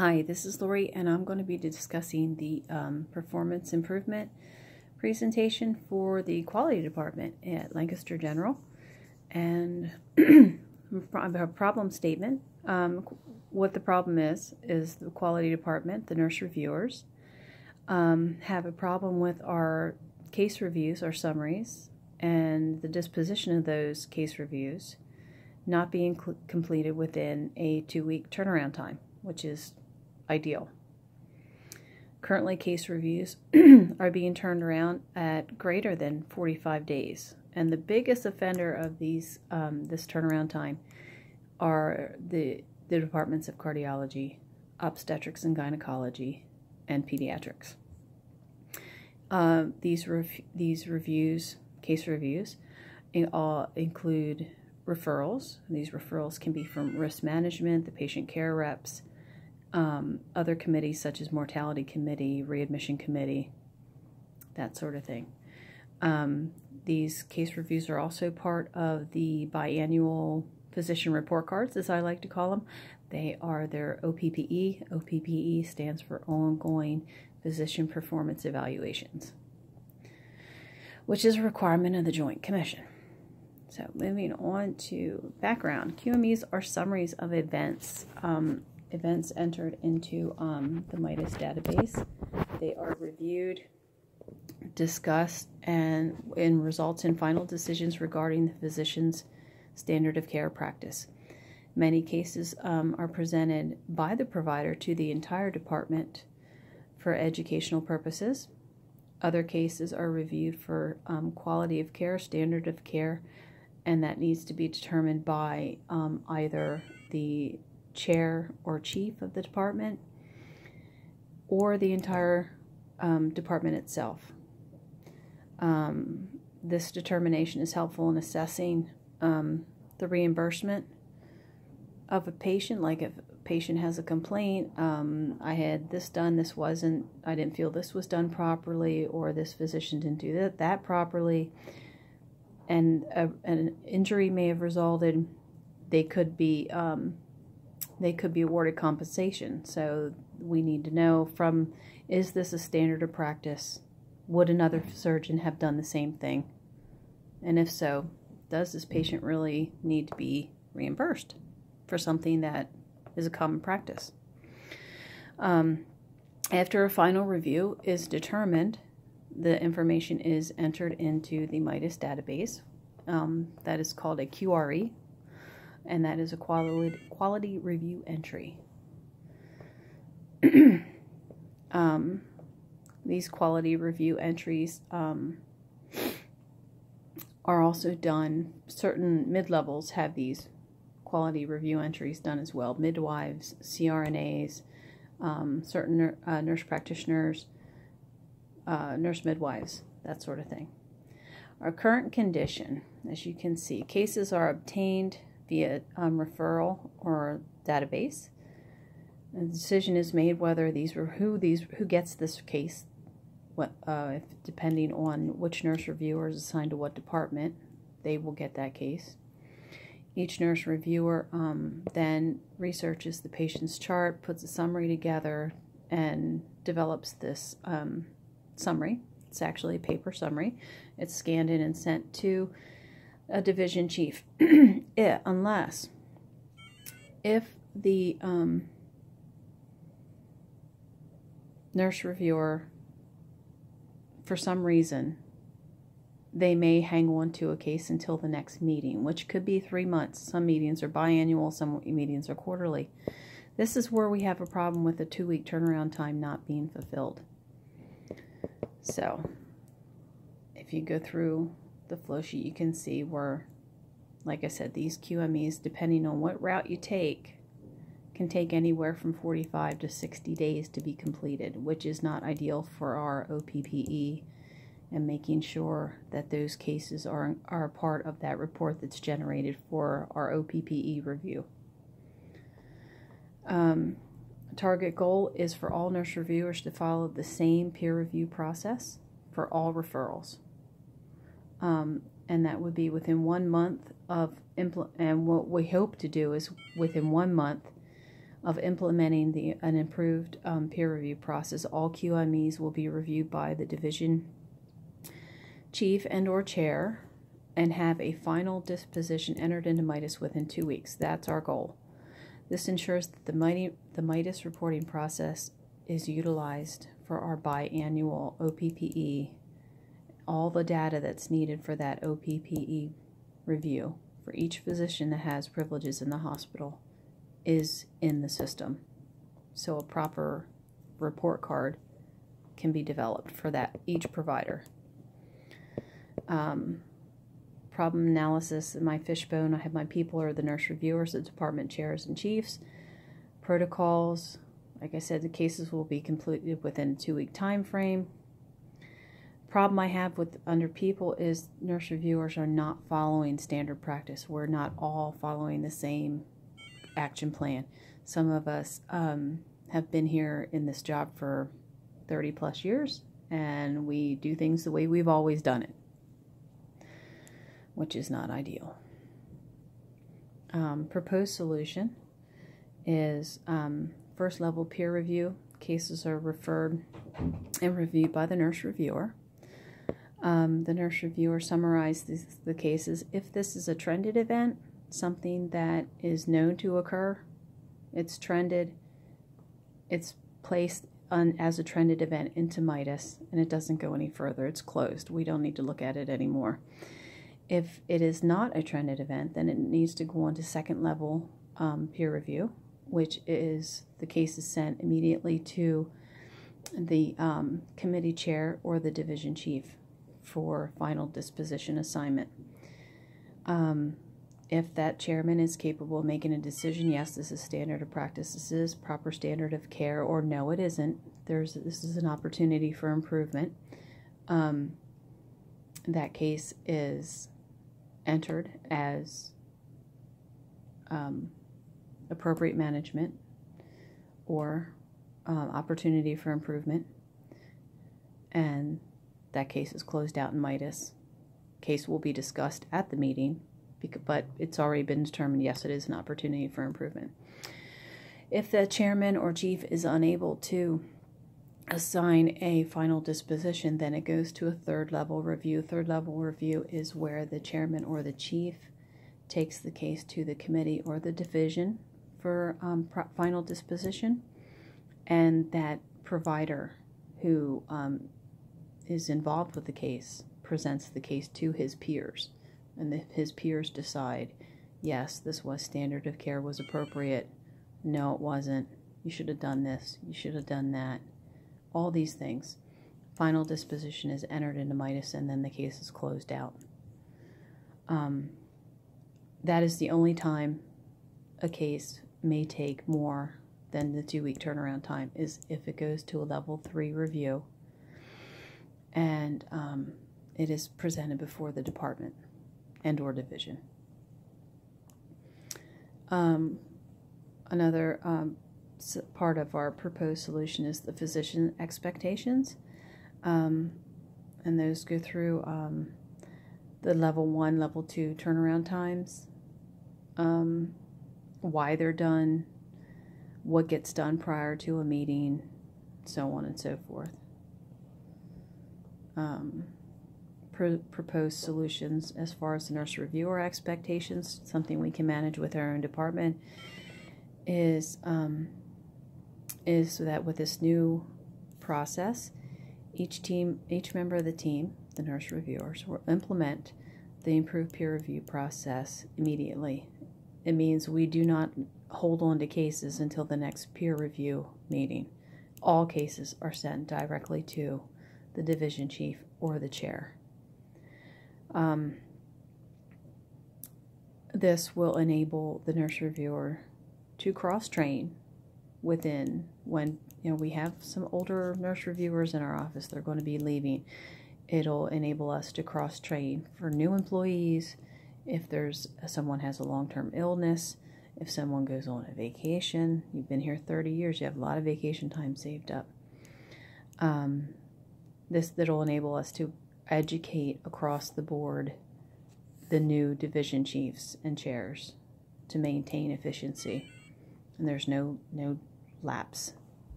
Hi, this is Lori, and I'm going to be discussing the performance improvement presentation for the quality department at Lancaster General. And I have a problem statement. What the problem is the quality department, the nurse reviewers, have a problem with our case reviews, our summaries, and the disposition of those case reviews not being completed within a 2-week turnaround time, which is ideal. Currently, case reviews are being turned around at greater than 45 days, and the biggest offender of these this turnaround time are the departments of cardiology, obstetrics and gynecology, and pediatrics. These reviews, case reviews, include referrals. These referrals can be from risk management, the patient care reps, other committees such as mortality committee, readmission committee, that sort of thing. These case reviews are also part of the biannual physician report cards, as I like to call them. They are their OPPE. OPPE stands for Ongoing Physician Performance Evaluations, which is a requirement of the Joint Commission. So moving on to background. QMEs are summaries of events entered into the MIDAS database. They are reviewed, discussed, and results in final decisions regarding the physician's standard of care practice. Many cases are presented by the provider to the entire department for educational purposes. Other cases are reviewed for quality of care, standard of care, and that needs to be determined by either the chair or chief of the department or the entire department itself. This determination is helpful in assessing the reimbursement of a patient. Like if a patient has a complaint, I had this done, I didn't feel this was done properly, or this physician didn't do that properly, and an injury may have resulted, they could be awarded compensation. So we need to know is this a standard of practice? Would another surgeon have done the same thing? And if so, does this patient really need to be reimbursed for something that is a common practice? After a final review is determined, the information is entered into the MIDAS database. That is called a QRE, and that is a quality review entry. These quality review entries are also done. Certain mid-levels have these quality review entries done as well. Midwives, CRNAs, certain nurse practitioners, nurse midwives, that sort of thing. Our current condition, as you can see, cases are obtained via referral or database. A decision is made whether who gets this case, depending on which nurse reviewer is assigned to what department, they will get that case. Each nurse reviewer then researches the patient's chart, puts a summary together, and develops this summary. It's actually a paper summary. It's scanned in and sent to a division chief. Unless if the nurse reviewer, for some reason, they may hang on to a case until the next meeting, which could be 3 months. Some meetings are biannual, some meetings are quarterly. This is where we have a problem with the 2-week turnaround time not being fulfilled. So, if you go through the flow sheet, you can see where, like I said, these QMEs, depending on what route you take, can take anywhere from 45 to 60 days to be completed, which is not ideal for our OPPE, and making sure that those cases are a part of that report that's generated for our OPPE review. Target goal is for all nurse reviewers to follow the same peer review process for all referrals. And that would be within 1 month of and what we hope to do is within 1 month of implementing an improved peer review process. All QMEs will be reviewed by the division chief and or chair and have a final disposition entered into MIDAS within 2 weeks. That's our goal. This ensures that the MIDAS reporting process is utilized for our biannual OPPE, all the data that's needed for that OPPE review for each physician that has privileges in the hospital is in the system. So a proper report card can be developed for that each provider. Problem analysis in my fishbone, I have my people are the nurse reviewers, the department chairs and chiefs. Protocols, like I said, the cases will be completed within a 2-week time frame. Problem I have with under people is nurse reviewers are not following standard practice. We're not all following the same action plan. Some of us have been here in this job for 30 plus years, and we do things the way we've always done it, which is not ideal. Proposed solution is first level peer review. Cases are referred and reviewed by the nurse reviewer. The nurse reviewer summarizes the cases. If this is a trended event, something that is known to occur, it's trended, it's placed as a trended event into MIDAS, and it doesn't go any further. It's closed. We don't need to look at it anymore. If it is not a trended event, then it needs to go on to second level peer review, which is the case is sent immediately to the committee chair or the division chief for final disposition assignment. If that chairman is capable of making a decision, yes, this is standard of practice, this is proper standard of care, or no, it isn't, this is an opportunity for improvement, that case is entered as appropriate management or opportunity for improvement, and that case is closed out in MIDAS. Case will be discussed at the meeting, but it's already been determined, yes, it is an opportunity for improvement. If the chairman or chief is unable to assign a final disposition, then it goes to a third level review. Third level review is where the chairman or the chief takes the case to the committee or the division for final disposition, and that provider who is involved with the case presents the case to his peers, and his peers decide, yes, this was standard of care, was appropriate, no, it wasn't, you should have done this, you should have done that, all these things. Final disposition is entered into MIDAS, and then the case is closed out. That is the only time a case may take more than the 2-week turnaround time, is if it goes to a level 3 review and it is presented before the department and or division. Another part of our proposed solution is the physician expectations, and those go through the level 1, level 2 turnaround times, why they're done, what gets done prior to a meeting, so on and so forth. Proposed solutions as far as the nurse reviewer expectations, something we can manage with our own department, is that with this new process, each member of the team, the nurse reviewers, will implement the improved peer review process immediately. It means we do not hold on to cases until the next peer review meeting. All cases are sent directly to the division chief or the chair. This will enable the nurse reviewer to cross-train within, when we have some older nurse reviewers in our office, they're going to be leaving. It'll enable us to cross-train for new employees. If someone has a long-term illness, if someone goes on a vacation, you've been here 30 years, you have a lot of vacation time saved up. That'll enable us to educate across the board the new division chiefs and chairs to maintain efficiency and there's no lapse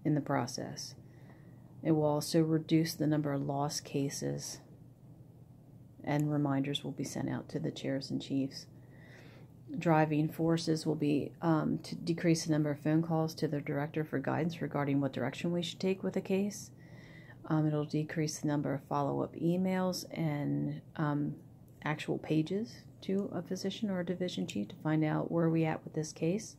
in the process. It will also reduce the number of lost cases, and reminders will be sent out to the chairs and chiefs. Driving forces will be to decrease the number of phone calls to the director for guidance regarding what direction we should take with a case. It'll decrease the number of follow-up emails and actual pages to a physician or a division chief to find out where we at with this case.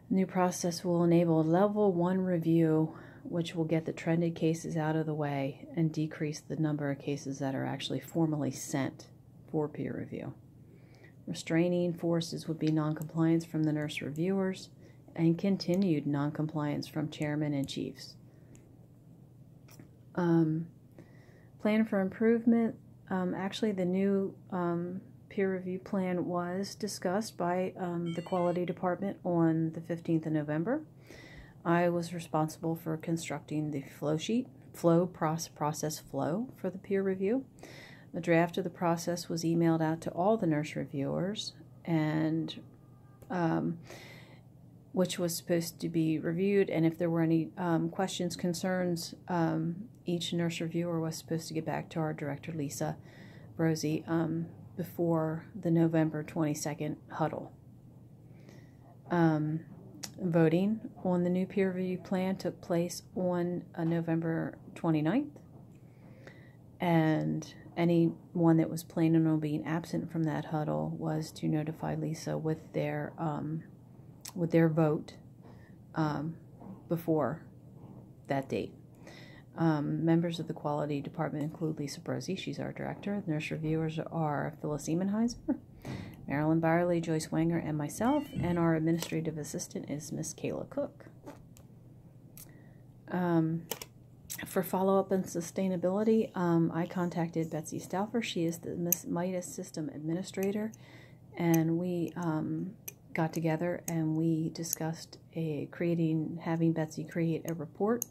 The new process will enable a level 1 review, which will get the trended cases out of the way and decrease the number of cases that are actually formally sent for peer review. Restraining forces would be noncompliance from the nurse reviewers and continued noncompliance from chairmen and chiefs. Plan for improvement. Actually, the new peer review plan was discussed by the quality department on the 15th of November. I was responsible for constructing the process flow for the peer review. A draft of the process was emailed out to all the nurse reviewers, and which was supposed to be reviewed, and if there were any questions, concerns, each nurse reviewer was supposed to get back to our director, Lisa Brosey, before the November 22nd huddle. Voting on the new peer review plan took place on November 29th, and anyone that was planning on being absent from that huddle was to notify Lisa with their vote before that date. Members of the quality department include Lisa Brosey, she's our director. The nurse reviewers are Phyllis Emenheiser, Marilyn Byerly, Joyce Wanger, and myself, and our administrative assistant is Miss Kayla Cook. For follow-up and sustainability, I contacted Betsy Stauffer. She is the Midas System Administrator, and we got together and we discussed having Betsy create a report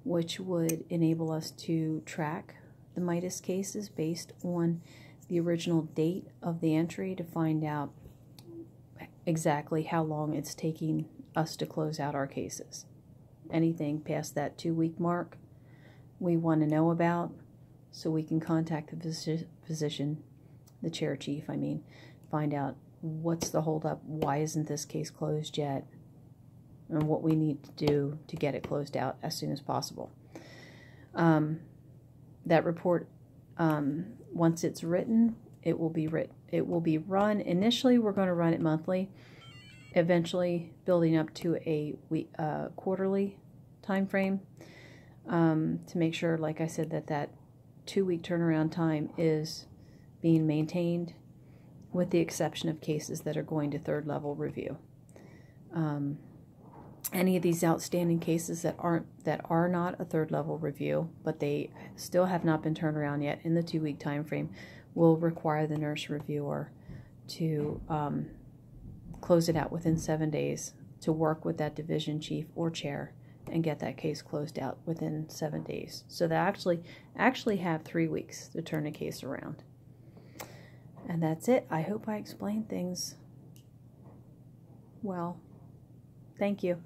which would enable us to track the Midas cases based on the original date of the entry to find out exactly how long it's taking us to close out our cases. Anything past that 2-week mark we want to know about, so we can contact the physician, the chair chief, find out what's the holdup, why isn't this case closed yet, and what we need to do to get it closed out as soon as possible. That report, once it's written, it will be run. Initially, we're going to run it monthly, eventually building up to a quarterly time frame, to make sure, like I said, that 2-week turnaround time is being maintained, with the exception of cases that are going to 3rd level review. Any of these outstanding cases that are not a 3rd level review, but they still have not been turned around yet in the 2-week time frame, will require the nurse reviewer to close it out within 7 days, to work with that division chief or chair and get that case closed out within 7 days. So they actually have 3 weeks to turn a case around. And that's it. I hope I explained things well. Thank you.